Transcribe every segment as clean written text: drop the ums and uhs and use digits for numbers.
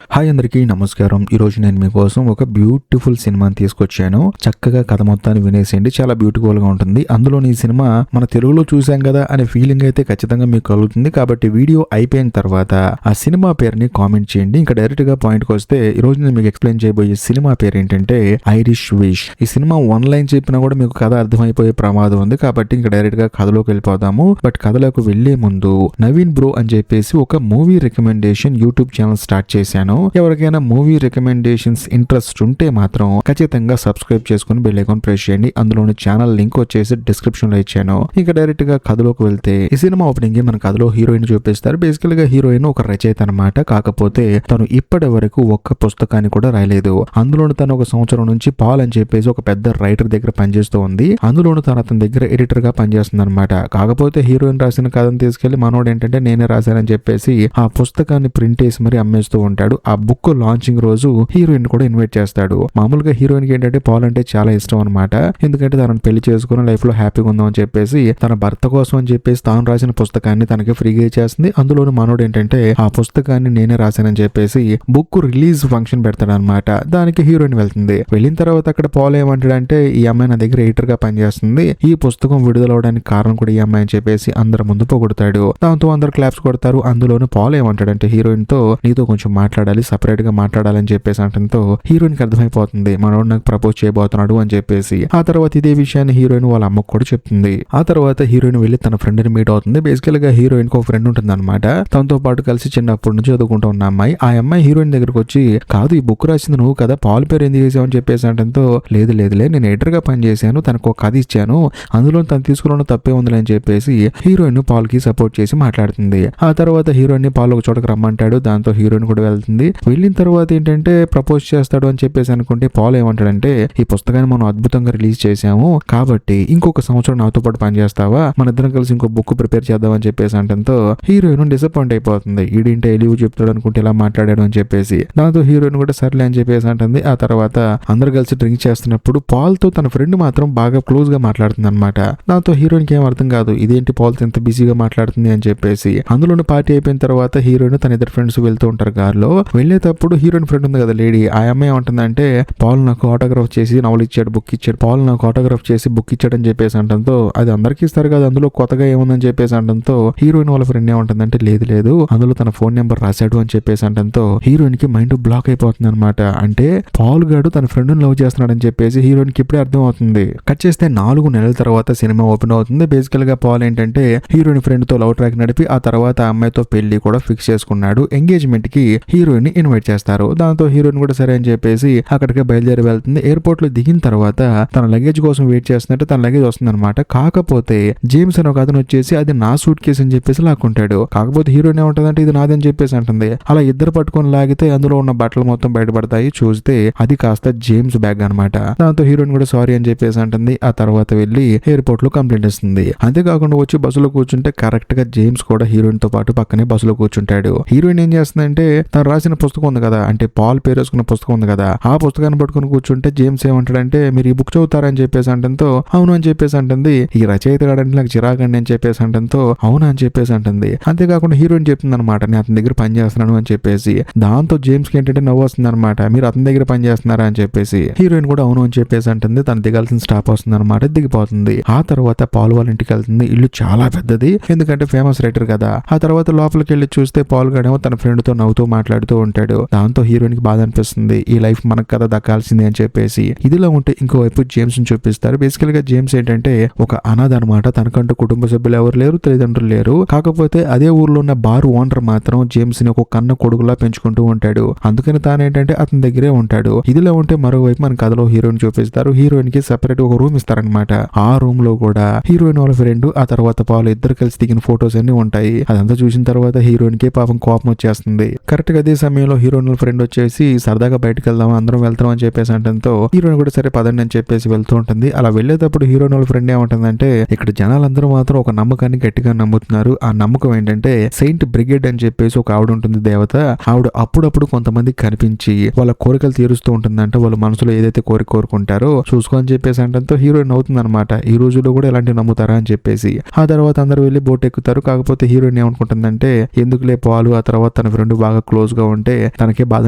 Hi అందరికీ నమస్కారం. ఈరోజు నేను మీకోసం ఒక బ్యూటిఫుల్ సినిమాని తీసుకొచ్చాను. చక్కగా కథ మొత్తాన్ని వినేసేయండి. చాలా బ్యూటిఫుల్గా ఉంటుంది. అందులోని ఈ సినిమా మన తెలుగులో చూసాం కదా అనే ఫీలింగ్ అయితే ఖచ్చితంగా మీకు కలుగుతుంది. కాబట్టి వీడియో అయిపోయిన తర్వాత ఆ సినిమా పేరుని కామెంట్ చేయండి. ఇంకా డైరెక్ట్గా పాయింట్కి వస్తే ఈరోజు నేను మీకు ఎక్స్ప్లెయిన్ చేయబోయే సినిమా పేరు ఏంటంటే ఐరిష్ విష్. ఈ సినిమా వన్ లైన్ చెప్పినా కూడా మీకు కథ అర్థమైపోయే ప్రమాదం ఉంది. కాబట్టి ఇంకా డైరెక్ట్గా కథలోకి వెళ్ళిపోదాము. బట్ కథలోకి వెళ్లే ముందు నవీన్ బ్రో అని చెప్పేసి ఒక movie recommendation YouTube channel start చేశాను. ఎవరికైనా మూవీ రికమెండేషన్స్ ఇంట్రెస్ట్ ఉంటే మాత్రం ఖచ్చితంగా సబ్స్క్రైబ్ చేసుకుని బెల్ ఐకాన్ ప్రెస్ చేయండి. అందులోని ఛానల్ లింక్ వచ్చేసి డిస్క్రిప్షన్ లో ఇచ్చాను. ఇంకా డైరెక్ట్ గా కథలోకి వెళ్తే ఈ సినిమా ఓపెనింగ్ మన కథలో హీరోయిన్ చూపిస్తారు. బేసికల్ గా హీరోయిన్ ఒక రచయిత అనమాట. కాకపోతే తను ఇప్పటి వరకు ఒక్క పుస్తకాన్ని కూడా రాయలేదు. అందులోని తను ఒక సంవత్సరం నుంచి పాల్ అని చెప్పేసి ఒక పెద్ద రైటర్ దగ్గర పనిచేస్తూ ఉంది. అందులోను తను అతని దగ్గర ఎడిటర్ గా పనిచేస్తుంది అనమాట. కాకపోతే హీరోయిన్ రాసిన కథను తీసుకెళ్లి మనోడు ఏంటంటే నేనే రాశానని చెప్పేసి ఆ పుస్తకాన్ని ప్రింట్ వేసి మరి అమ్మేస్తూ ఉంటాడు. ఆ బుక్ లాంచింగ్ రోజు హీరోయిన్ కూడా ఇన్వైట్ చేస్తాడు. మామూలుగా హీరోయిన్ కి ఏంటంటే పాల్ అంటే చాలా ఇష్టం అనమాట. ఎందుకంటే తనను పెళ్లి చేసుకుని లైఫ్ లో హ్యాపీగా ఉందాం అని చెప్పేసి తన భర్త కోసం అని చెప్పేసి తాను రాసిన పుస్తకాన్ని తనకి ఫ్రీగా ఇచ్చేస్తుంది. అందులోని మనోడు ఏంటంటే ఆ పుస్తకాన్ని నేనే రాశానని చెప్పేసి బుక్ రిలీజ్ ఫంక్షన్ పెడతాడు అనమాట. దానికి హీరోయిన్ వెళ్తుంది. వెళ్ళిన తర్వాత అక్కడ పాల్ ఏమంటాడంటే ఈ అమ్మాయి నా దగ్గర ఎడిటర్ గా పనిచేస్తుంది. ఈ పుస్తకం విడుదలవడానికి కారణం కూడా ఈ అమ్మాయి అని చెప్పేసి అందరి ముందు పొగుడతాడు. దాంతో అందరు క్లాప్స్ కొడతారు. అందులోని పాల్ ఏమంటాడంటే హీరోయిన్ తో నీతో కొంచెం మాట్లాడాలి, సపరేట్ గా మాట్లాడాలని చెప్పేసి అంటంతో హీరోయిన్ కి అర్థమైపోతుంది మనోడు నాకు ప్రపోజ్ చేయబోతున్నాడు అని చెప్పేసి. ఆ తర్వాత ఇదే విషయాన్ని హీరోయిన్ వాళ్ళ అమ్మకు కూడా చెప్తుంది. ఆ తర్వాత హీరోయిన్ వెళ్లి తన ఫ్రెండ్ ని మీట్ అవుతుంది. బేసికల్ గా హీరోయిన్ కి ఒక ఫ్రెండ్ ఉంటుంది అనమాట. తనతో పాటు కలిసి చిన్నప్పటి నుంచి చదువుకుంటూ ఉన్న అమ్మాయి. ఆ అమ్మాయి హీరోయిన్ దగ్గరకు వచ్చి కాదు ఈ బుక్ రాసింది నువ్వు కదా, పాల్ పేరు ఎందుకు చేసావు అని చెప్పేసి అంటంతో లేదులే నేను ఎడిటర్ గా పని చేశాను, తనకు ఒక కథ ఇచ్చాను, అందులో తను తీసుకున్న తప్పే ఉందిలే అని చెప్పేసి హీరోయిన్ పాల్ కి సపోర్ట్ చేసి మాట్లాడుతుంది. ఆ తర్వాత హీరోయిన్ ని పాల్ ఒక చోటకి రమ్మంటాడు. దాంతో హీరోయిన్ కూడా వెళ్తుంది. వెళ్ళిన తర్వాత ఏంటంటే ప్రపోజ్ చేస్తాడు అని చెప్పేసి అనుకుంటే పాల్ ఏమంటాడంటే ఈ పుస్తకాన్ని మనం అద్భుతంగా రిలీజ్ చేసాము, కాబట్టి ఇంకొక సంవత్సరం నాతో పాటు పనిచేస్తావా, మన ఇద్దరం కలిసి ఇంకో బుక్ ప్రిపేర్ చేద్దాం అని చెప్పేసి అంటంతో హీరోయిన్ డిసప్పాయింట్ అయిపోతుంది. ఈడింటే ఎలివ్ చెప్తాడు అనుకుంటే ఇలా మాట్లాడాడు అని చెప్పేసి. దాంతో హీరోయిన్ కూడా సర్లే అని చెప్పేసి అంటుంది. ఆ తర్వాత అందరు కలిసి డ్రింక్ చేస్తున్నప్పుడు పాల్ తో తన ఫ్రెండ్ మాత్రం బాగా క్లోజ్ గా మాట్లాడుతుంది అనమాట. దాంతో హీరోయిన్ కి ఏం అర్థం కాదు, ఇదేంటి పాల్ తో ఎంత బిజీగా మాట్లాడుతుంది అని చెప్పేసి. అందులోని పార్టీ అయిపోయిన తర్వాత హీరోయిన్ తన ఇద్దరు ఫ్రెండ్స్ వెళ్తూ ఉంటారు కారులో. వెళ్ళేటప్పుడు హీరోయిన్ ఫ్రెండ్ ఉంది కదా లేడీ, ఆ అమ్మాయి ఏమంటుందంటే పాల్ నాకు ఆటోగ్రాఫ్ చేసి నవలు ఇచ్చాడు, బుక్ ఇచ్చాడు, పాల్ నాకు ఆటోగ్రాఫ్ చేసి బుక్ ఇచ్చాడు అని చెప్పేసి అంటంతో అది అందరికి ఇస్తారు కదా, అందులో కొత్తగా ఏముందని చెప్పేసి అంటంతో హీరోయిన్ వాళ్ళ ఫ్రెండ్ ఏమంటుందంటే లేదు అందులో తన ఫోన్ నెంబర్ రాశాడు అని చెప్పేసి అంటంతో హీరోయిన్ కి మైండ్ బ్లాక్ అయిపోతుంది అనమాట. అంటే పాల్ గాడు తన ఫ్రెండ్ లవ్ చేస్తున్నాడు అని చెప్పేసి హీరోయిన్ కి ఇప్పుడే అర్థం అవుతుంది. కట్ చేస్తే 4 నెలల తర్వాత సినిమా ఓపెన్ అవుతుంది. బేసికల్ గా పాల్ ఏంటంటే హీరోయిన్ ఫ్రెండ్ తో లవ్ ట్రాక్ నడిపి ఆ తర్వాత ఆ అమ్మాయితో పెళ్లి కూడా ఫిక్స్ చేసుకున్నాడు. ఎంగేజ్మెంట్ కి హీరోయిన్ ని ఇన్వైట్ చేస్తారు. దాంతో హీరోయిన్ కూడా సరే అని చెప్పేసి అక్కడికి బయలుదేరి వెళ్తుంది. ఎయిర్పోర్ట్ లో దిగిన తర్వాత తన లగేజ్ కోసం వెయిట్ చేస్తున్నట్టు తన లగేజ్ వస్తుంది అనమాట. కాకపోతే జేమ్స్ అని ఒక అతను వచ్చేసి అది నా సూట్ కేసు అని చెప్పేసి లాక్కుంటాడు. కాకపోతే హీరోయిన్ ఏమంటుందంటే ఇది నాదని చెప్పేసి అంటుంది. అలా ఇద్దరు పట్టుకొని లాగితే అందులో ఉన్న బట్టలు మొత్తం బయటపడతాయి. చూస్తే అది కాస్త జేమ్స్ బ్యాగ్ అనమాట. దాంతో హీరోయిన్ కూడా సారీ అని చెప్పేసి అంటుంది. ఆ తర్వాత వెళ్లి ఎయిర్పోర్ట్ లో కంప్లైంట్ ఇస్తుంది. అంతేకాకుండా వచ్చి బస్సులో కూర్చుంటే కరెక్ట్ గా జేమ్స్ కూడా హీరోయిన్ తో పాటు పక్కనే బస్సులో కూర్చుంటాడు. హీరోయిన్ ఏం చేస్తుందంటే తను రాసిన పుస్తకం ఉంది కదా, అంటే పాల్ పేరు వేసుకున్న పుస్తకం ఉంది కదా, ఆ పుస్తకాన్ని పట్టుకుని కూర్చుంటే జేమ్స్ ఏమంటాడంటే మీరు ఈ బుక్ చదువుతారని చెప్పేసి అంటంతో అవును అని చెప్పేసి అంటుంది. ఈ రచయిత గాడంటే నాకు చిరాకండి అని చెప్పేసి అంటంతో అవును అని చెప్పేసి అంటుంది. అంతేకాకుండా హీరోయిన్ చెప్తుంది అనమాట నేను అతని దగ్గర పని చేస్తున్నాను అని చెప్పేసి. దాంతో జేమ్స్ కి ఏంటంటే నవ్వు వస్తుంది అనమాట, మీరు అతని దగ్గర పని చేస్తున్నారా అని చెప్పేసి. హీరోయిన్ కూడా అవును అని చెప్పేసి అంటుంది. తను దిగాల్సిన స్టాప్ వస్తుంది అనమాట, దిగిపోతుంది. ఆ తర్వాత పాల్ వాళ్ళ ఇంటికి వెళ్తుంది. ఇల్లు చాలా పెద్దది, ఎందుకంటే ఫేమస్ రైటర్ కదా. ఆ తర్వాత లోపలికి వెళ్ళి చూస్తే పాల్ గాడేమో తన ఫ్రెండ్ తో నవ్వుతూ మాట్లాడుతూ ఉంటాడు. దాంతో హీరోయిన్ కి బాధ అనిపిస్తుంది, ఈ లైఫ్ మనకు కదా దక్కాల్సిందే అని చెప్పేసి. ఇదిలా ఉంటే ఇంకోవైపు జేమ్స్ ని చూపిస్తారు. బేసికల్ గా జేమ్స్ ఏంటంటే ఒక అనాథ అనమాట. తనకంటూ కుటుంబ సభ్యులు ఎవరు లేరు, తల్లిదండ్రులు లేరు. కాకపోతే అదే ఊర్లో ఉన్న బార్ ఓనర్ మాత్రం జేమ్స్ ని ఒక కన్న కొడుకులా పెంచుకుంటూ ఉంటాడు. అందుకని తానేంటంటే అతని దగ్గరే ఉంటాడు. ఇదిలా ఉంటే మరోవైపు మన కథలో హీరోయిన్ చూపిస్తారు. హీరోయిన్ కి సెపరేట్ ఒక రూమ్ ఇస్తారనమాట. ఆ రూమ్ లో కూడా హీరోయిన్ వాళ్ళ ఫ్రెండ్ ఆ తర్వాత పాల్ ఇద్దరు కలిసి దిగిన ఫొటోస్ అన్ని ఉంటాయి. అదంతా చూసిన తర్వాత హీరోయిన్ కి పాపం కోపం వచ్చేస్తుంది. కరెక్ట్ గా అదే సమయంలో హీరోయిన్ వాళ్ళ ఫ్రెండ్ వచ్చేసి సరదాగా బయటకు వెళ్దాం అందరం వెళ్తాం అని చెప్పేసి అంటంతో హీరోయిన్ కూడా సరే పదండి అని చెప్పేసి వెళ్తూ ఉంటుంది. అలా వెళ్ళేటప్పుడు హీరోయిన్ వాళ్ళ ఫ్రెండ్ ఏమంటుందంటే ఇక్కడ జనాలందరూ మాత్రం ఒక నమ్మకాన్ని గట్టిగా నమ్ముతున్నారు. ఆ నమ్మకం ఏంటంటే సెయింట్ బ్రిగేడ్ అని చెప్పేసి ఒక ఆవిడ ఉంటుంది దేవత. ఆవిడ అప్పుడప్పుడు కొంతమంది కనిపించి వాళ్ళ కోరికలు తీరుస్తూ ఉంటుందంటే వాళ్ళ మనసులో ఏదైతే కోరిక కోరుకుంటారో చూసుకో అని చెప్పేసి అంటంతో హీరోయిన్ అవుతుంది అనమాట. ఈ రోజుల్లో కూడా ఇలాంటివి నమ్ముతారా అని చెప్పేసి. ఆ తర్వాత అందరూ వెళ్ళి బోట్ ఎక్కుతారు. కాకపోతే హీరోయిన్ ఏమనుకుంటుందంటే ఎందుకులే పాలు, ఆ తర్వాత తన ఫ్రెండ్ బాగా క్లోజ్ గా ఉంటే తనకే బాధ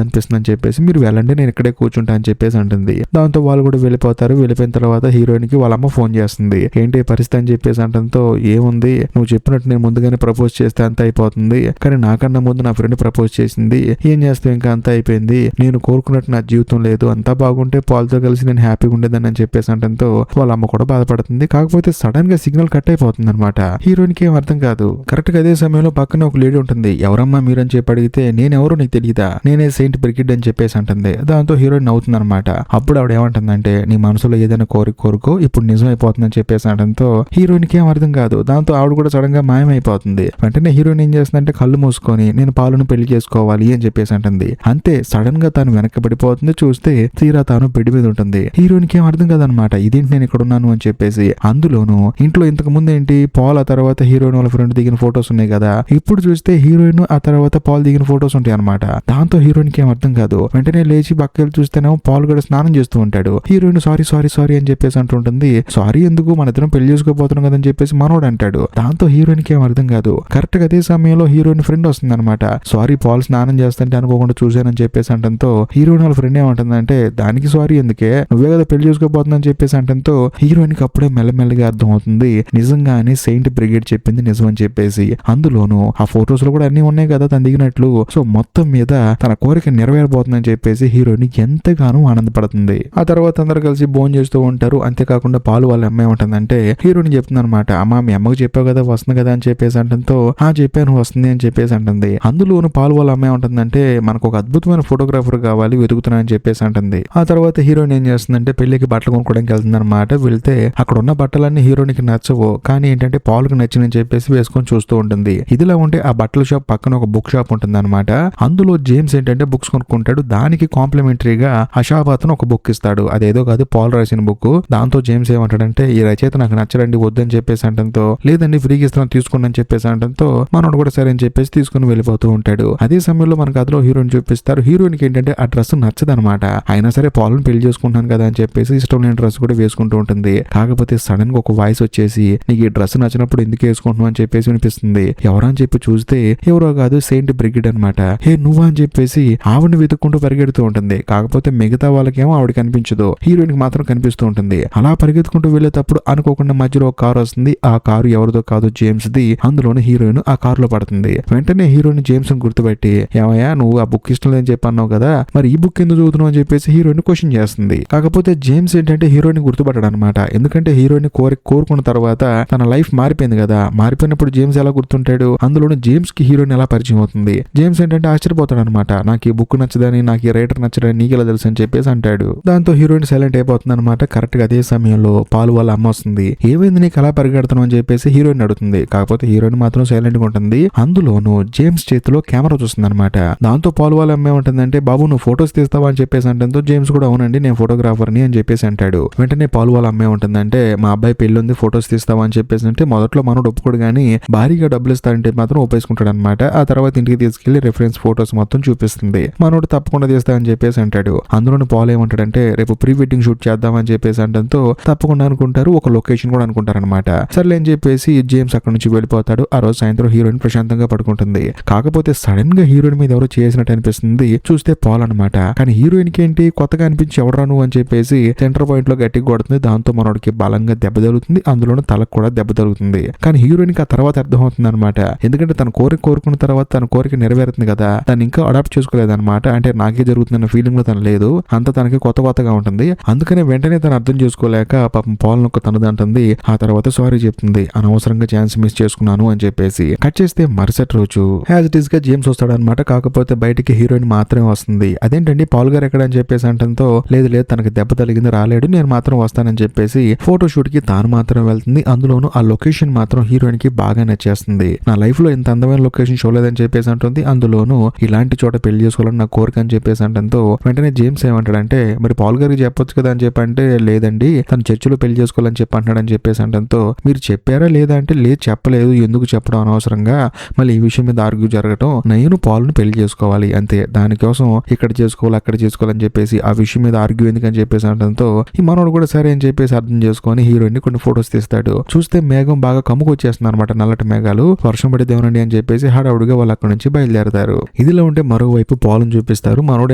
అనిపిస్తుంది అని చెప్పేసి మీరు వెళ్ళండి, నేను ఇక్కడే కూర్చుంటా అని చెప్పేసి అంటుంది. దాంతో వాళ్ళు కూడా వెళ్ళిపోతారు. వెళ్ళిపోయిన తర్వాత హీరోయిన్ కి వాళ్ళ అమ్మ ఫోన్ చేస్తుంది. ఏంటి పరిస్థితి అని చెప్పేసి అంటంతో, ఏముంది నువ్వు చెప్పినట్టు నేను ముందుగానే ప్రపోజ్ చేస్తే అంత అయిపోతుంది, కానీ నాకన్నా ముందు నా ఫ్రెండ్ ప్రపోజ్ చేసింది, ఏం చేస్తావు ఇంకా అంతా అయిపోయింది, నేను కోరుకున్నట్టు నా జీవితం లేదు, అంతా బాగుంటే పాల్తో కలిసి నేను హ్యాపీగా ఉండేదని అని చెప్పేసి అంటంతో వాళ్ళ అమ్మ కూడా బాధపడుతుంది. కాకపోతే సడన్ గా సిగ్నల్ కట్ అయిపోతుంది అనమాట. హీరోయిన్ కి ఏం అర్థం కాదు. కరెక్ట్ గా అదే సమయంలో పక్కన ఒక లేడీ ఉంటుంది. ఎవరమ్మా మీరని చెప్పి అడిగితే, నేనెవరో నీకు తెలియదా, నేనే సెయింట్ బ్రిగిడ్ అని చెప్పేసి అంటుంది. దాంతో హీరోయిన్ నవ్వుతుంది అనమాట. అప్పుడు ఆవిడ ఏమంటుందంటే, నీ మనసులో ఏదైనా కోరుకో ఇప్పుడు నిజం అయిపోతుందని చెప్పేసి అనడంతో హీరోయిన్ కి ఏం అర్థం కాదు. దాంతో ఆవిడ కూడా సడన్ గా మాయమైపోతుంది. వెంటనే హీరోయిన్ ఏం చేస్తుందంటే కళ్ళు మూసుకొని నేను పాలును పెళ్లి చేసుకోవాలి అని చెప్పేసి అంటుంది. అంతే సడన్ గా తాను వెనక్కి పడిపోతుంది. చూస్తే తీరా తాను బెడ్ మీద ఉంటుంది. హీరోయిన్ కి ఏం అర్థం కాదనమాట, ఇదేంటి నేను ఇక్కడ ఉన్నాను అని చెప్పేసి. అందులోను ఇంట్లో ఇంతకు ముందు ఏంటి పాల్ ఆ తర్వాత హీరోయిన్ వాళ్ళ ఫ్రెండ్ దిగిన ఫొటోస్ ఉన్నాయి కదా, ఇప్పుడు చూస్తే హీరోయిన్ ఆ తర్వాత పాల్ దిగిన ఫొటోస్ ఉంటాయి అనమాట. దాంతో హీరోయిన్ కి ఏం అర్థం కాదు. వెంటనే లేచి పక్కకి చూస్తేనేమో పాల్ కూడా స్నానం చేస్తూ ఉంటాడు. హీరోయిన్ సారీ అని చెప్పేసి అంటుంటుంది. సారీ ఎందుకు, మన ఇద్దరం పెళ్లి చేసుకోబోతున్నాం కదని చెప్పేసి మనోడు అంటాడు. దాంతో హీరోయిన్ కి ఏం అర్థం కాదు. కరెక్ట్ గా అదే సమయంలో హీరోయిన్ ఫ్రెండ్ వస్తుంది అనమాట. సారీ పాల్ స్నానం చేస్తుంటే అనుకోకుండా చూసానని చెప్పేసి అంటంతో హీరోయిన్ వాళ్ళ ఫ్రెండ్ ఏమంటుందంటే, దానికి సారీ ఎందుకే, నువ్వే కదా పెళ్లి చేసుకోబోతుందని చెప్పేసి అంటంతో హీరోయిన్ కి అప్పుడే మెల్లమెల్లగా అర్థం అవుతుంది నిజంగానే సెయింట్ బ్రిగేడ్ చెప్పింది నిజం అని చెప్పేసి. అందులోను ఆ ఫొటోస్ లో కూడా అన్ని ఉన్నాయి కదా తను దిగినట్లు. సో మొత్తం మీద తన కోరిక నెరవేరబోతుందని చెప్పేసి హీరోయిన్ ఎంతగానో ఆనందపడుతుంది. ఆ తర్వాత అందరు కలిసి భోజనం చేస్తూ ఉంటారు. అంతేకాకుండా పాలు వాళ్ళ అమ్మాయి ఉంటుందంటే హీరోయిన్ చెప్తుంది అనమాట, అమ్మ మీ అమ్మకి చెప్పావు కదా వస్తుంది కదా అని చెప్పేసి అంటంతో చెప్పాను వస్తుంది అని చెప్పేసి అంటుంది. అందులోను పాలు వాళ్ళ అమ్మాయి ఉంటుందంటే మనకు ఒక అద్భుతమైన ఫోటోగ్రాఫర్ కావాలి వెతుకుతున్నా అని చెప్పేసి అంటుంది. ఆ తర్వాత హీరోయిన్ ఏం చేస్తుందంటే పెళ్లికి బట్టలు కొనుక్కోవడానికి వెళ్తుంది అనమాట. వెళ్తే అక్కడ ఉన్న బట్టలన్నీ హీరోయిన్ కి నచ్చవు, కానీ ఏంటంటే పాలుకి నచ్చిందని చెప్పేసి వేసుకొని చూస్తూ ఉంటుంది. ఇదిలా ఉంటే ఆ బట్టల షాప్ పక్కన ఒక బుక్ షాప్ ఉంటుంది అనమాట. అందులో జేమ్స్ ఏంటంటే బుక్స్ కొనుక్కుంటాడు. దానికి కాంప్లిమెంటరీగా ఆ షాప్ అతను ఒక బుక్ ఇస్తాడు. అదేదో కాదు పాల్ రాసిన బుక్. దాంతో జేమ్స్ ఏమంటాడంటే, ఈ రచయిత నాకు నచ్చడండి వద్దని చెప్పేసి అంటంతో, లేదండి ఫ్రీగా ఇస్తాను తీసుకోండి అని చెప్పేసి అంటంతో మనోడు కూడా సరే అని చెప్పేసి తీసుకుని వెళ్ళిపోతూ ఉంటాడు. అదే సమయంలో మనకు అందులో హీరోయిన్ చూపిస్తారు. హీరోయిన్ కి ఏంటంటే ఆ డ్రెస్ నచ్చదనమాట. అయినా సరే పాలను పెళ్లి చేసుకుంటాను కదా అని చెప్పేసి ఇష్టం లేని డ్రెస్ కూడా వేసుకుంటూ ఉంటుంది. కాకపోతే సడన్ గా ఒక వాయిస్ వచ్చేసి, నీకు ఈ డ్రెస్ నచ్చినప్పుడు ఎందుకు వేసుకుంటున్నావు అని చెప్పేసి వినిపిస్తుంది. ఎవరా అని చెప్పి చూస్తే ఎవరో కాదు సెయింట్ బ్రిగిడ్ అనమాట. హే నువ్వా అని చెప్పేసి ఆవిడని వెతుక్కుంటూ పరిగెడుతూ ఉంటుంది. కాకపోతే మిగతా వాళ్ళకేమో ఆవిడ కనిపించదు, హీరోయిన్ కి మాత్రం కనిపిస్తూ ఉంటుంది. అలా పరిగెత్తుకుంటూ వెళ్ళేటప్పుడు అనుకోకుండా మధ్యలో ఒక కారు వస్తుంది. ఆ కారు ఎవరిదో కాదు జేమ్స్ ది. అందులోనే హీరోయిన్ ఆ కారులో పడుతుంది. వెంటనే హీరోయిన్ జేమ్స్ గుర్తుపెట్టి, ఏమయ్యా నువ్వు ఆ బుక్ ఇష్టం లేదని చెప్పి అన్నావు కదా, మరి ఈ బుక్ ఎందుకు చదువుతున్నావు అని చెప్పేసి హీరోయిన్ క్వశ్చన్ చేస్తుంది. కాకపోతే జేమ్స్ ఏంటంటే హీరోయిన్ గుర్తుపట్టాడు అనమాట. ఎందుకంటే హీరోయిన్ కోరుకున్న తర్వాత తన లైఫ్ మారిపోయింది కదా, మారిపోయినప్పుడు జేమ్స్ ఎలా గుర్తుంటాడు. అందులోనే జేమ్స్ కి హీరోయిన్ ఎలా పరిచయం అవుతుంది. జేమ్స్ ఏంటంటే ఆశ్చర్యపోతాడు అనమాట. నాకు ఈ బుక్ నచ్చదని, నాకు ఈ రైటర్ నచ్చదని నీకెలా తెలుసు అని చెప్పేసి అంటాడు. దాంతో హీరోయిన్ సైలెంట్ అయిపోతుంది అనమాట. కరెక్ట్ గా అదే సమయంలో పాలు వాళ్ళ అమ్మ వస్తుంది. ఏమైంది నీకు అలా పరిగెడుతున్నావు అని చెప్పేసి హీరోయిన్ అడుగుతుంది. కాకపోతే హీరోయిన్ మాత్రం సైలెంట్ గా ఉంటుంది. అందులోను జేమ్స్ చేతిలో కెమెరా చూస్తుంది అనమాట. దాంతో పాలు వాళ్ళ అమ్మ ఏమంటుందంటే, బాబు నువ్వు ఫొటోస్ తీస్తావా అని చెప్పేసి అంటంతో జేమ్స్ కూడా అవునండి నేను ఫోటోగ్రాఫర్ని అని చెప్పేసి అంటాడు. వెంటనే పాలు వాళ్ళ అమ్మ ఏమంటుందంటే, మా అబ్బాయి పెళ్లి ఉంది ఫొటోస్ తీస్తావా అని చెప్పేసి అంటే మొదట్లో మనోడు ఒప్పుకోడు కానీ భారీగా డబ్బులు ఇస్తాడంటే మాత్రం ఒప్పేసుకుంటాడు అనమాట. ఆ తర్వాత ఇంటికి తీసుకెళ్లి రిఫరెన్స్ ఫొటోస్ మొత్తం చూపిస్తుంది. మనోడు తప్పకుండా తీస్తా అని చెప్పేసి అంటాడు. అందులోని పాలు ఏమంటాడంటే, రేపు ప్రీ వెడ్డింగ్ షూట్ చేద్దామని చెప్పేసి అంటంతో తప్పకుండా అనుకుంటారు. ఒక లొకేషన్ కూడా అనుకుంటారు అనమాట. సర్లే అని చెప్పేసి జేమ్స్ అక్కడ నుంచి వెళ్ళిపోతాడు. ఆ రోజు సాయంత్రం హీరోయిన్ ప్రశాంతంగా పడుకుంటుంది. కాకపోతే సడన్ గా హీరోయిన్ మీద ఎవరో చేసినట్టు అనిపిస్తుంది. చూస్తే పాల్ అనమాట. కానీ హీరోయిన్ కి ఏంటి కొత్తగా అనిపించి ఎవడరా నువ్వు అని చెప్పేసి సెంటర్ పాయింట్ లో గట్టిగా కొడుతుంది. దాంతో మనోడికి బలంగా దెబ్బ తగులుతుంది. అందులోనే తలకు కూడా దెబ్బ తగులుతుంది. కానీ హీరోయిన్ కి ఆ తర్వాత అర్థమవుతుంది అనమాట. ఎందుకంటే తన కోరుకున్న తర్వాత తన కోరిక నెరవేరుతుంది కదా, తను ఇంకా అడాప్ట్ చేసుకోలేదు అనమాట. అంటే నాకే జరుగుతుందన్న ఫీలింగ్ లో తను లేదు. అంత తనకి కొత్తగా ఉంటుంది. అందుకనే వెంటనే తను అర్థం చేసుకోలేక పాపం పాల్ నొక్క తనదంటుంది. ఆ తర్వాత సారీ చెప్తుంది, అనవసరంగా ఛాన్స్ మిస్ చేసుకున్నాను అని చెప్పేసి. కట్ చేస్తే మరుసటి రోజు యాజ్ ఇట్ ఈస్ గా జేమ్స్ వస్తాడు అనమాట. కాకపోతే బయటికి హీరోయిన్ మాత్రమే వస్తుంది. అదేంటండి పాల్ గారు ఎక్కడ అని చెప్పేసి అంటంతో, లేదు తనకి దెబ్బ తగిలింది రాలేడు, నేను మాత్రం వస్తానని చెప్పేసి ఫోటో షూట్ కి తాను మాత్రం వెళ్తుంది. అందులోనూ ఆ లొకేషన్ మాత్రం హీరోయిన్ కి బాగా నచ్చేస్తుంది. నా లైఫ్ లో ఇంత అందమైన లొకేషన్ చూడలేదని చెప్పేసి అంటుంది. అందులోనూ ఇలాంటి చోట పెళ్లి చేసుకోవాలని నా కోరిక అని చెప్పేసి అంటంతో వెంటనే జేమ్స్ ఏమంటాడంటే, మరి పాల్ గారికి చెప్పొచ్చు కదా అని చెప్పంటే, లేదండి తను చర్చిలో పెళ్లి చేసుకోవాలని చెప్పి అంటున్నాడని చెప్పేసి అంటంతో, మీరు చెప్పారా లేదా అంటే, లేదు చెప్పలేదు, ఎందుకు చెప్పడం అనవసరంగా మళ్ళీ ఈ విషయం మీద ఆర్గ్యూ జరగటం, నేను పాల్ను పెళ్లి చేసుకోవాలి అంతే, దానికోసం ఇక్కడ చేసుకోవాలి అక్కడ చేసుకోవాలని చెప్పేసి ఆ విషయం మీద ఆర్గ్యూ ఎందుకని చెప్పేసి అంటంతో ఈ మనోడు కూడా సరే అని చెప్పేసి అర్థం చేసుకొని హీరోయిన్ కొన్ని ఫొటోస్ తీస్తాడు. చూస్తే మేఘం బాగా కమ్ముకొచ్చేస్తుంది అనమాట, నల్లటి మేఘాలు. వర్షం పడిదేమనండి అని చెప్పేసి హడావుడిగా వాళ్ళు అక్కడ నుంచి బయలుదేరతారు. ఇది ఇదిలో ఉంటే మరోవైపు పాల్ని చూపిస్తారు. మనోడు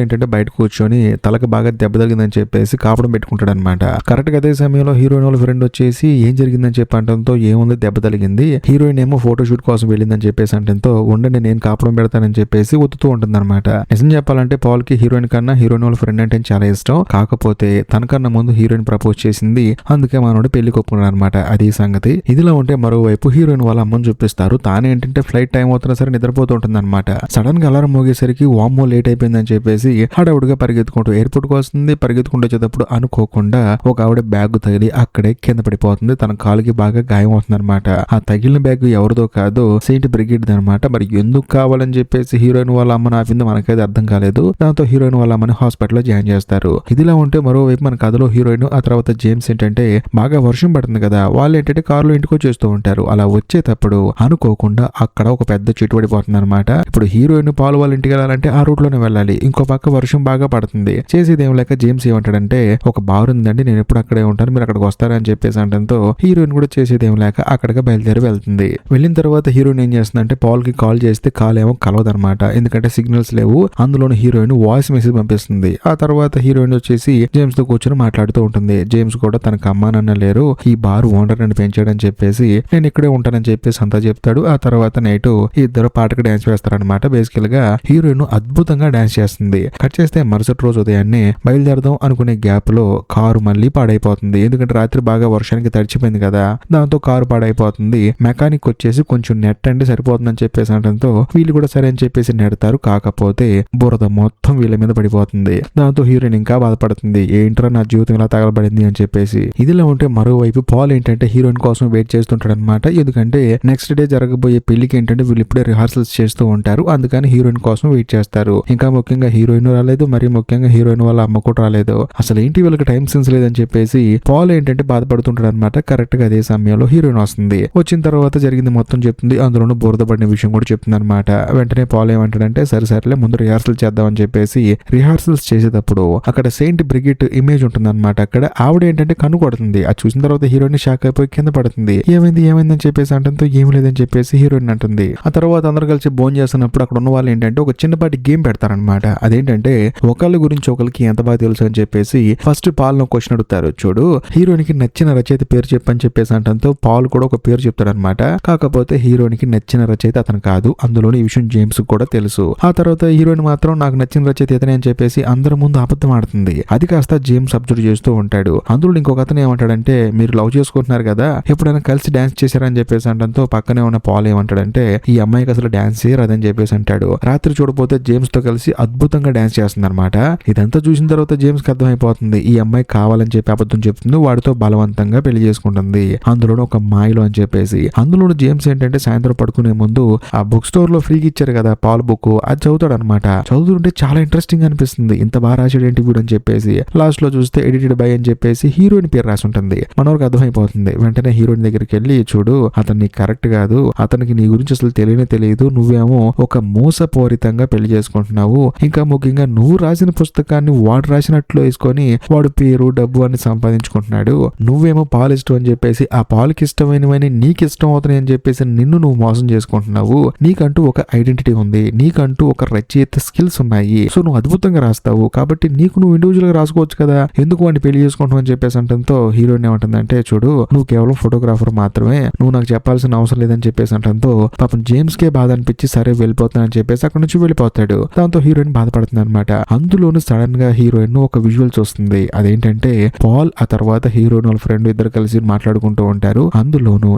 ఏంటంటే బయట కూర్చొని తలకు బాగా దెబ్బ తగిలిందని చెప్పేసి కాపడం పెట్టుకుంటాడు అనమాట. కరెక్ట్ గా అదే సమయంలో హీరోయిన్ వాళ్ళ ఫ్రెండ్ వచ్చేసి ఏం జరిగిందని చెప్పి అంటంతో ఏముంది దెబ్బ తగిలింది, హీరోయిన్ ఏమో ఫోటోషూట్ కోసం వెళ్ళిందని చెప్పేసి అంటంతో ఉండండి నేను కాపడం పెడతానని చెప్పేసి ఒత్తుతూ ఉంటుంది అనమాట. నిజం చెప్పాలంటే పాల్ కి హీరోయిన్ కన్నా హీరోయిన్ వాళ్ళ ఫ్రెండ్ అంటే చాలా ఇష్టం. కాకపోతే తనకన్నా ముందు హీరోయిన్ ప్రపోజ్ చేసింది, అందుకే మనోడు పెళ్లి కొప్పుకున్నాడు అనమాట. అది సంగతి. ఇదిలో ఉంటే మరోవైపు హీరోయిన్ వాళ్ళ అమ్మని చూపిస్తారు. తానేంటంటే ఫ్లైట్ టైం అవుతున్నా సరే నిద్రపోతూ ఉంటుంది అనమాట. సడన్ గా అలారం మోగేసరికి వామ్మో లేట్ అయిపోయిందని చెప్పేసి హడావుడిగా పరిగెత్తుకుంటూ ఎయిర్పోర్ట్ కు వస్తుంది. పరిగెత్తుకుంటూ వచ్చేటప్పుడు అనుకోకుండా ఒక ఆవిడ బ్యాగ్ తగిలి అక్కడే కింద పడిపోతుంది. తన కాలుకి బాగా గాయం అవుతుంది అనమాట. ఆ తగిలిన బ్యాగ్ ఎవరిదో కాదు, సెయింట్ బ్రిగేడ్ అనమాట. మరి ఎందుకు కావాలని చెప్పేసి హీరోయిన్ వాళ్ళ అమ్మ నాపింది మనకైతే అర్థం కాలేదు. దాంతో హీరోయిన్ వాళ్ళ అమ్మని హాస్పిటల్లో జాయిన్ చేస్తారు. ఇదిలా ఉంటే మరోవైపు మన కథలో హీరోయిన్ ఆ తర్వాత జేమ్స్ ఏంటంటే బాగా వర్షం పడుతుంది కదా, వాళ్ళు ఏంటంటే కారులో ఇంటికి వచ్చేస్తూ ఉంటారు. అలా వచ్చేటప్పుడు అనుకోకుండా అక్కడ ఒక పెద్ద చెట్టు పడిపోతుంది అనమాట. ఇప్పుడు హీరోయిన్ పాలు వాళ్ళ ఇంటికి వెళ్ళాలంటే ఆ రూట్ లోనే వెళ్ళాలి. ఇంకో పక్క వర్షం బాగా పడుతుంది. చేసేది ఏం లేక జేమ్స్ ఏమంటాడంటే ఒక బార్ ఉందండి, నేను ఎప్పుడు అక్కడే ఉంటాను, మీరు అక్కడికి వస్తారని చెప్పేసి అంటంతో హీరోయిన్ కూడా చేసేది ఏం లేక అక్కడికి బయలుదేరి వెళ్తుంది. వెళ్ళిన తర్వాత హీరోయిన్ ఏం చేస్తుందంటే పాల్ కి కాల్ చేస్తే కాల్ ఏమో కలవదనమాట. ఎందుకంటే సిగ్నల్స్ లేవు. అందులోని హీరోయిన్ వాయిస్ మెసేజ్ పంపిస్తుంది. ఆ తర్వాత హీరోయిన్ వచ్చేసి జేమ్స్ తో కూర్చొని మాట్లాడుతూ ఉంటుంది. జేమ్స్ కూడా తనకు అమ్మా నాన్న లేరు, ఈ బార్ ఓనర్ నన్ను పెంచాడని చెప్పేసి నేను ఇక్కడే ఉంటానని చెప్పేసి అంతా చెప్తాడు. ఆ తర్వాత నైట్ ఇద్దరు పాటకు డాన్స్ వేస్తారనమాట. బేసికల్ గా హీరోయిన్ అద్భుతంగా డాన్స్ చేస్తుంది. కట్ చేస్తే మరుసటి రోజు ఉదయాన్నే బయలుదేరదాం అనుకునే గ్యాప్ లో కారు మళ్ళీ పాడైపోతుంది. ఎందుకంటే రాత్రి బాగా వర్షానికి తడిచిపోయింది కదా, దాంతో కారు పాడైపోతుంది. మెకానిక్ వచ్చేసి కొంచెం నెట్ అండి సరిపోతుందని చెప్పేసి అనడంతో వీళ్ళు కూడా సరే అని చెప్పేసి నెడతారు. కాకపోతే బురద మొత్తం వీళ్ళ మీద పడిపోతుంది. దాంతో హీరోయిన్ ఇంకా బాధపడుతుంది, ఏంట్రా నా జీవితం ఇలా తగలబడింది అని చెప్పేసి. ఇదిలో ఉంటే మరోవైపు పాల్ ఏంటంటే హీరోయిన్ కోసం వెయిట్ చేస్తుంటాడు అనమాట. ఎందుకంటే నెక్స్ట్ డే జరగబోయే పెళ్లికి ఏంటంటే వీళ్ళు ఇప్పుడే రిహార్సల్స్ చేస్తూ ఉంటారు. అందుకని హీరోయిన్ కోసం వెయిట్ చేస్తారు. ఇంకా ముఖ్యంగా హీరోయిన్ రాలేదు, మరి ముఖ్యంగా హీరోయిన్ వాళ్ళ అమ్మ కూడా రాలేదు. అసలు ఏంటి వీళ్ళకి టైం సెన్స్ లేదని చెప్పేసి పాల్ ఏంటంటే బాధపడుతుంటాడు అనమాట. కరెక్ట్ గా అదే సమయంలో హీరోయిన్ వస్తుంది. వచ్చిన తర్వాత జరిగింది మొత్తం చెప్తుంది. అందులోనూ బురద పడిన విషయం కూడా చెప్తుంది అనమాట. వెంటనే పాల్ ఏమంటాడంటే సరేలే ముందు రిహార్సల్ చేద్దామని చెప్పేసి రిహార్సల్స్ చేసేటప్పుడు అక్కడ సెయింట్ బ్రిగిట్ ఇమేజ్ ఉంటుంది అనమాట. అక్కడ ఆవిడ ఏంటంటే కన్ను కొడుతుంది. అది చూసిన తర్వాత హీరోయిన్ షాక్ అయిపోయి కింద పడుతుంది. ఏమైందని చెప్పేసి అంటంతో ఏం లేదని చెప్పేసి హీరోయిన్ అంటుంది. ఆ తర్వాత అందరూ కలిసి భోజనం చేస్తున్నప్పుడు అక్కడ ఉన్న వాళ్ళు ఏంటంటే ఒక చిన్నపాటి గేమ్ పెడతారనమాట. అదేంటంటే ఒకళ్ళ గురించి ఒకరికి ఎంత బాగా తెలుసు అని చెప్పేసి ఫస్ట్ పాల్ ను క్వశ్చన్ అడుగుతారు. చూడు హీరోయిన్ కి నచ్చిన రచయిత పేరు చెప్పని చెప్పేసి అంటంతో పాల్ కూడా ఒక పేరు చెప్తాడు అనమాట. కాకపోతే హీరోయిన్ కి నచ్చిన రచయిత అతను కాదు. అందులోని ఈ విషయం జేమ్స్ కూడా తెలుసు. ఆ తర్వాత హీరోయిన్ మాత్రం నాకు నచ్చిన రచయిత ఇతనే అని చెప్పేసి అందరి ముందు అబద్ధం ఆడుతుంది. అది కాస్త జేమ్స్ అబ్జర్వ్ చేస్తూ ఉంటాడు. అందులో ఇంకొక అతను ఏమంటాడంటే మీరు లవ్ చేసుకుంటున్నారు కదా, ఎప్పుడైనా కలిసి డాన్స్ చేశారని చెప్పేసి అంటంతో పక్కనే ఉన్న పాల్ ఏమంటాడంటే ఈ అమ్మాయికి అసలు డాన్స్ చేయరాదని చెప్పేసి అంటాడు. రాత్రి చూడపోతే జేమ్స్ తో కలిసి అద్భుతంగా డాన్స్ చేస్తుంది అనమాట. ఇదంతా చూసిన తర్వాత జేమ్స్ కి అర్థమైపోతుంది ఈ అమ్మాయి కావాలని చెప్పి అబద్ధం చెప్తుంది, వాడితో బలవంతంగా పెళ్లి చేసుకుంటుంది. అందులోనూ ఒక మాయలో అని చెప్పేసి. అందులోనూ జేమ్స్ ఏంటంటే సాయంత్రం పడుకునే ముందు ఆ బుక్ స్టోర్ లో ఫ్రీగా ఇచ్చారు కదా పాల్ బుక్, అది చదువుతాడు అనమాట. చదువుతుంటే చాలా ఇంట్రెస్టింగ్ అనిపిస్తుంది. ఇంత బాగా రాసాడు ఏంటి వీడు అని చెప్పేసి. లాస్ట్ లో చూస్తే ఎడిటెడ్ బై అని చెప్పేసి హీరోయిన్ పేరు రాసి ఉంటుంది. మనవరకు అర్థమైపోతుంది. వెంటనే హీరోయిన్ దగ్గరికి వెళ్ళి చూడు అతను నీకు కరెక్ట్ కాదు, అతనికి నీ గురించి అసలు తెలియదు, నువ్వేమో ఒక మోసపూరితంగా పెళ్లి చేసుకుంటున్నావు. ఇంకా ముఖ్యంగా నువ్వు రాసిన పుస్తకాన్ని వాడు రాసినట్లు వేసుకొని వాడు పేరు డబ్బు అని సంపాదించుకుంటున్నాడు. నువ్వేమో పాలు ఇష్టం అని చెప్పేసి ఆ పాలకి ఇష్టమైనవని నీకు ఇష్టం అవుతున్నాయి అని చెప్పేసి నిన్ను నువ్వు మోసం చేసుకుంటున్నావు. నీకంటూ ఒక ఐడెంటిటీ ఉంది, నీకంటూ ఒక రచయిత స్కిల్స్ ఉన్నాయి. సో నువ్వు అద్భుతంగా రాస్తావు కాబట్టి నీకు నువ్వు ఇండివిజువల్ గా రాసుకోవచ్చు కదా, ఎందుకు వాడిని పెళ్లి చేసుకుంటావు అని చెప్పేసి అంటంతో హీరోయిన్ ఏమంటుందంటే చూడు నువ్వు కేవలం ఫోటోగ్రాఫర్ మాత్రమే, నువ్వు నాకు చెప్పాల్సిన అవసరం లేదని చెప్పేసి అంటంతో పాపం జేమ్స్ కే బాధ అనిపించి సరే వెళ్ళిపోతానని చెప్పేసి అక్కడ నుంచి వెళ్ళిపోతాడు. దాంతో హీరోయిన్ బాధపడుతుంది అనమాట. అందులోనూ సడన్ గా హీరోయిన్ ఒక విజువల్ చూస్తుంది. అదేంటంటే పాల్ ఆ తర్వాత హీరోయిన్ వాళ్ళ ఫ్రెండ్ ఇద్దరు కలిసి మాట్లాడుకుంటూ ఉంటారు. అందులోనూ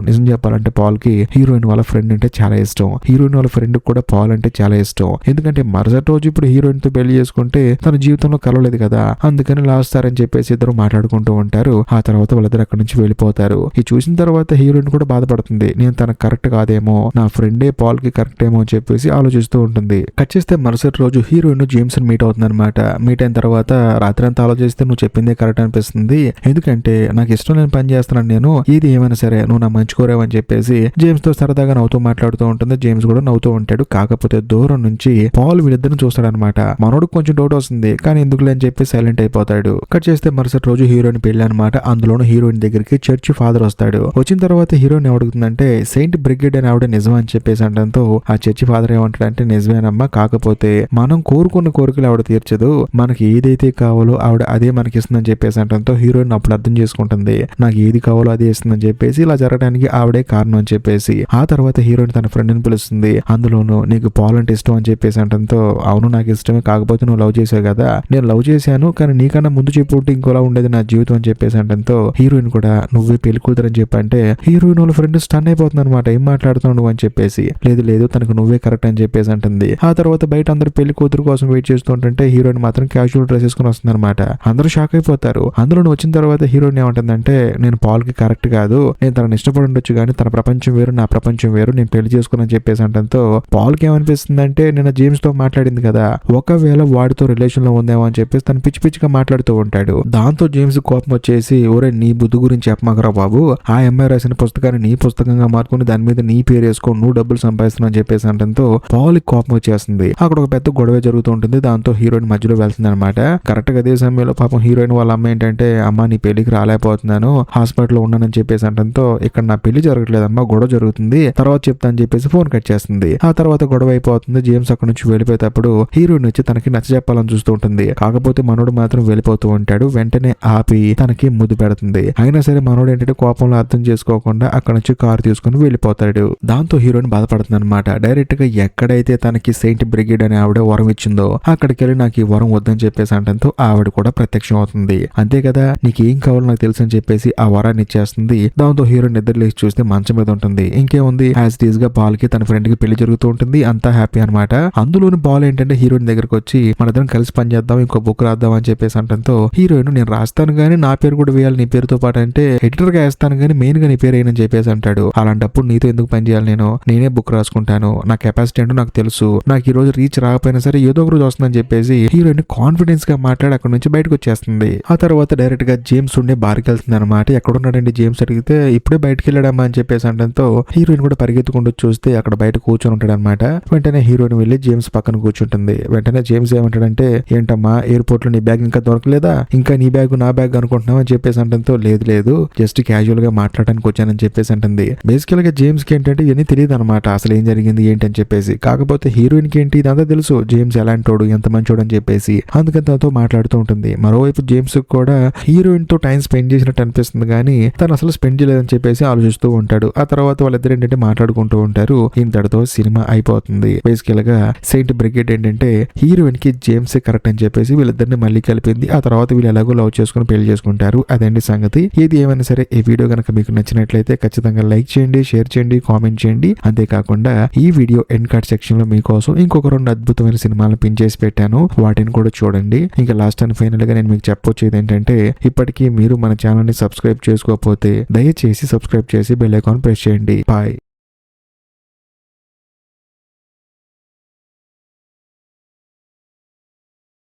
నిజం చెప్పాలంటే పాల్ కి హీరోయిన్ వాళ్ళ ఫ్రెండ్ అంటే చాలా ఇష్టం. హీరోయిన్ వాళ్ళ ఫ్రెండ్ కూడా పాల్ అంటే చాలా ఇష్టం. ఎందుకంటే మరుసటి రోజు ఇప్పుడు హీరోయిన్ తో పెళ్లి చేసుకుంటే తన జీవితంలో కలవలేదు కదా, అందుకని లాస్ట్ సార్ అని చెప్పేసి ఇద్దరు మాట్లాడుకుంటూ ఉంటారు. ఆ తర్వాత వాళ్ళిద్దరు అక్కడ నుంచి వెళ్ళిపోతారు. ఇది చూసిన తర్వాత హీరోయిన్ కూడా బాధపడుతుంది. నేను తనకు కరెక్ట్ కాదేమో, నా ఫ్రెండే పాల్ కి కరెక్ట్ ఏమో అని చెప్పేసి ఆలోచిస్తూ ఉంటుంది. కట్ చేస్తే మరుసటి రోజు హీరోయిన్ జేమ్స్ మీట్ అవుతుంది అనమాట. మీట్ అయిన తర్వాత రాత్రి అంతా ఆలోచిస్తే నువ్వు చెప్పిందే కరెక్ట్ అనిపిస్తుంది, ఎందుకంటే నాకు ఇష్టం లేని పని చేస్తున్నాను నేను, ఇది ఏమైనా సరే నువ్వు నా మంచి కోరేవని చెప్పేసి జేమ్స్ తో సరదాగా నవ్వుతూ మాట్లాడుతూ ఉంటుంది. జేమ్స్ కూడా నవ్వుతూ ఉంటాడు. కాకపోతే దూరం నుంచి పాల్ వీళ్ళిద్దరిని చూస్తాడనమాట. మనోడు కొంచెం డౌట్ వస్తుంది, కానీ ఎందుకులే అని చెప్పి సైలెంట్ అయిపోతాడు. కట్ చేస్తే మరుసటి రోజు హీరోయిన్ పెళ్లి అనమాట. అందులోనూ హీరోయిన్ దగ్గరికి చర్చి ఫాదర్ వస్తాడు. వచ్చిన తర్వాత హీరోయిన్ ఏమడుగుతుందంటే సెయింట్ బ్రిగేడ్ అని ఆవిడ నిజం అని చెప్పేసి అంటంతో ఆ చర్చి ఫాదర్ ఏమంటాడంటే నిజమే నిజమేనమ్మా, కాకపోతే మనం కోరుకున్న కోరికలు ఆవిడ తీర్చదు, మనకి ఏదైతే కావాలో ఆవిడ అదే మనకి ఇస్తుందని చెప్పేసి అంటంతో హీరోయిన్ అప్పుడు అర్థం చేసుకుంటుంది, నాకు ఏది కావాలో అదే ఇస్తుందని చెప్పేసి, ఇలా జరగడానికి ఆవిడే కారణం అని చెప్పేసి. ఆ తర్వాత హీరోయిన్ తన ఫ్రెండ్ ని పిలుస్తుంది. అందులోనూ నీకు పాల్ అంటే ఇష్టం అని చెప్పేసి అంటంతో, అవును నాకు ఇష్టమే, కాకపోతే నువ్వు లవ్ చేసావు కదా, నేను లవ్ చేశాను కానీ నీకన్నా ముందు చెప్పుంటే ఇంకోలా ఉండేది నా జీవితం అని చెప్పేసి అంటంతో హీరోయిన్ కూడా నువ్వే పెళ్లి కూతురు అని చెప్పంటే హీరోయిన్ వాళ్ళ ఫ్రెండ్ స్టన్ అయిపోతుంది అనమాట, ఏం మాట్లాడుతున్నావు నువ్వు అని చెప్పేసి. లేదు లేదు తనకు నువ్వే కరెక్ట్ అని చెప్పేసి అంటుంది. ఆ తర్వాత బయట అందరు పెళ్లి కూతురు కోసం వెయిట్ చేస్తుంటే హీరోయిన్ మాత్రం క్యాజువల్ డ్రెస్ వేసుకుని వస్తుంది అనమాట. అందరూ షాక్ అయిపోతారు. అందులో వచ్చిన తర్వాత హీరోయిన్ ఏమంటుందంటే, నేను పాల్ కి కరెక్ట్ కాదు, నేను తనని ఇష్టపడి ఉండొచ్చు కానీ తన ప్రపంచం వేరు నా ప్రపంచం వేరు, నేను పెళ్లి చేసుకుని చెప్పేసి అంటంతో పాల్ కి ఏమనిపిస్తుందంటే, నేను జేమ్స్ తో మాట్లాడింది కదా, ఒకవేళ వాడితో రిలేషన్ లో ఉందేమో అని చెప్పేసి తను పిచ్చి పిచ్చిగా మాట్లాడుతూ ఉంటాడు. దాంతో జేమ్స్ కోపం వచ్చేసి, ఒరే నీ బుద్ధి గురించి చెప్పమాకరా బాబు, ఆ అమ్మాయి రాసిన పుస్తకాన్ని నీ పుస్తకంగా మార్చుకుని దాని మీద నీ పేరు వేసుకో, నువ్వు డబ్బులు సంపాదిస్తున్నావు అని చెప్పేసి అంటంతో పాల్ కి కోపం వచ్చేస్తుంది. అక్కడ ఒక పెద్ద గొడవ జరుగుతూ ఉంటుంది. దాంతో హీరోయిన్ మధ్యలో వెళ్తుంది అనమాట. కరెక్ట్ గా అదే సమయంలో పాపం హీరోయిన్ వాళ్ళ అమ్మ ఏంటంటే, అమ్మ నీ పెళ్లికి రాలేకపోతున్నాను, హాస్పిటల్లో ఉన్నానని చెప్పేసి అంటంతో, ఇక్కడ నా పెళ్లి జరగట్లేదమ్మా, గొడవ జరుగుతుంది, తర్వాత చెప్తా అని చెప్పేసి ఫోన్ కట్ చేస్తుంది. ఆ తర్వాత గొడవ అయిపోతుంది. జేమ్స్ అక్కడ నుంచి వెళ్ళిపోయేటప్పుడు హీరోయిన్ వచ్చి తనకి నచ్చ చెప్పాలని చూస్తూ ఉంటుంది. కాకపోతే మనోడు మాత్రం వెళ్ళిపోతూ ఉంటాడు. వెంటనే ఆపి తనకి ముద్దు పెడుతుంది. అయినా సరే మనోడు ఏంటంటే కోపంలో అర్థం చేసుకోకుండా అక్కడ నుంచి కారు తీసుకుని వెళ్ళిపోతాడు. దాంతో హీరోయిన్ బాధపడుతుంది అనమాట. డైరెక్ట్ గా ఎక్కడైతే తనకి సెయింట్ బ్రిగేడ్ అనే ఆవిడ వరం ఇచ్చిందో అక్కడికి వెళ్ళి నాకు ఈ వరం వద్దని చెప్పేసి అంటంతో ఆవిడ కూడా ప్రత్యక్షం అవుతుంది. అంతే కదా, నీకేం కావాలో నాకు తెలుసు అని చెప్పేసి ఆ వరాన్ని ఇచ్చేస్తుంది. దాంతో హీరోయిన్ నిద్ర లేచి చూస్తే మంచం మీద ఉంటుంది. ఇంకేముంది, యాజ్ టీజ్ గా పాల్ కి తన ఫ్రెండ్ కి పెళ్లి జరుగుతూ ఉంటుంది. అంతా హ్యాపీ అనమాట. అందులోని పాల్ ఏంటంటే హీరోయిన్ దగ్గరకు వచ్చి మన ఇద్దరం కలిసి పని చేద్దాం, ఇంకో బుక్ రాద్దాం అని చెప్పేసి అంటంతో హీరోయిన్ నేను రాస్తాను గానీ నా పేరు కూడా వేయాలి నీ పేరుతో పాటు అంటే, ఎడిటర్ గా వేస్తాను గానీ మెయిన్ గా నీ పేరు వేయనని చెప్పేసి అంటాడు. అలాంటప్పుడు నీతో ఎందుకు పని చేయాలి, నేనే బుక్ రాసుకుంటాను, నా కెపాసిటీ ఏంటో నాకు తెలుసు, నాకు ఈ రోజు రీచ్ రాకపోయినా సరే ఏదో ఒక రోజు వస్తుందని చెప్పేసి హీరోయిన్ కాన్ఫిడెన్స్ గా మాట్లాడి అక్కడ నుంచి బయటకు వచ్చేస్తుంది. ఆ తర్వాత డైరెక్ట్ గా జేమ్స్ ఉండే బార్కి వెళ్తుంది అనమాట. ఎక్కడున్నాడండి జేమ్స్ అడిగితే, ఇప్పుడే బయటకు వెళ్ళాడమ్మా అని చెప్పేసి అంటంతో హీరోయిన్ కూడా పరిగెత్తుకుంటూ చూస్తే అక్కడ బయట కూర్చొని ఉంటాడు అనమాట. వెంటనే హీరోయిన్ వెళ్ళి జేమ్స్ పక్కన కూర్చుంటుంది. వెంటనే జేమ్స్ ఏమంటాడంటే, ఏంటమ్మా ఎయిర్పోర్ట్ లో నీ బ్యాగ్ ఇంకా దొరకలేదా, ఇంకా నీ బ్యాగ్ నా బ్యాగ్ అనుకుంటున్నావు అని చెప్పేసి అంటంతో, లేదు లేదు జస్ట్ క్యాజువల్ గా మాట్లాడడానికి వచ్చానని చెప్పేసి అంటుంది. బేసికల్ గా జేమ్స్ కి ఏంటంటే ఇవన్నీ తెలియదు అనమాట, అసలు ఏం జరిగింది ఏంటి అని చెప్పేసి. కాకపోతే హీరోయిన్ కి ఏంటి ఇదంతా తెలుసు, జేమ్స్ ఎలాంటోడు ఎంత మంచోడు అని చెప్పేసి. అందుకని తనతో మాట్లాడుతూ ఉంటుంది. మరోవైపు జేమ్స్ కూడా హీరోయిన్ తో టైం స్పెండ్ చేసినట్టు అనిపిస్తుంది కానీ తను అసలు స్పెండ్ చేయలేదని చెప్పేసి ఆలోచిస్తూ ఉంటాడు. ఆ తర్వాత వాళ్ళిద్దరు ఏంటంటే మాట్లాడుకుంటూ ఉంటారు. ఇంతటితో సినిమా అయిపోతుంది. బేసికల్ గా సెయింట్ బ్రిగేడ్ ఏంటంటే హీరోయిన్ కి జేమ్స్ కరెక్ట్ అని చెప్పేసి వీళ్ళిద్దరిని మళ్ళీ కలిపింది. ఆ తర్వాత వీళ్ళు ఎలాగో లవ్ చేసుకుని పెళ్లి చేసుకుంటారు. అదండి సంగతి. ఏది ఏమైనా సరే ఈ వీడియో కనుక మీకు నచ్చినట్లయితే ఖచ్చితంగా లైక్ చేయండి, షేర్ చేయండి, కామెంట్ చేయండి. అంతేకాకుండా ఈ వీడియో ఎండ్ కార్డ్ సెక్షన్ లో మీకోసం ఇంకొక 2 అద్భుతమైన సినిమాలను పిన్ చేసి పెట్టాను, వాటిని కూడా చూడండి. ఇంకా లాస్ట్ అండ్ ఫైనల్ గా నేను మీకు చెప్పొచ్చేది ఏంటంటే, ఇప్పటికీ మీరు మన ఛానల్ ని సబ్స్క్రైబ్ చేసుకోకపోతే దయచేసి సబ్స్క్రైబ్ చేసి బెల్ ఐకాన్ ప్రెస్ చేయండి. బాయ్.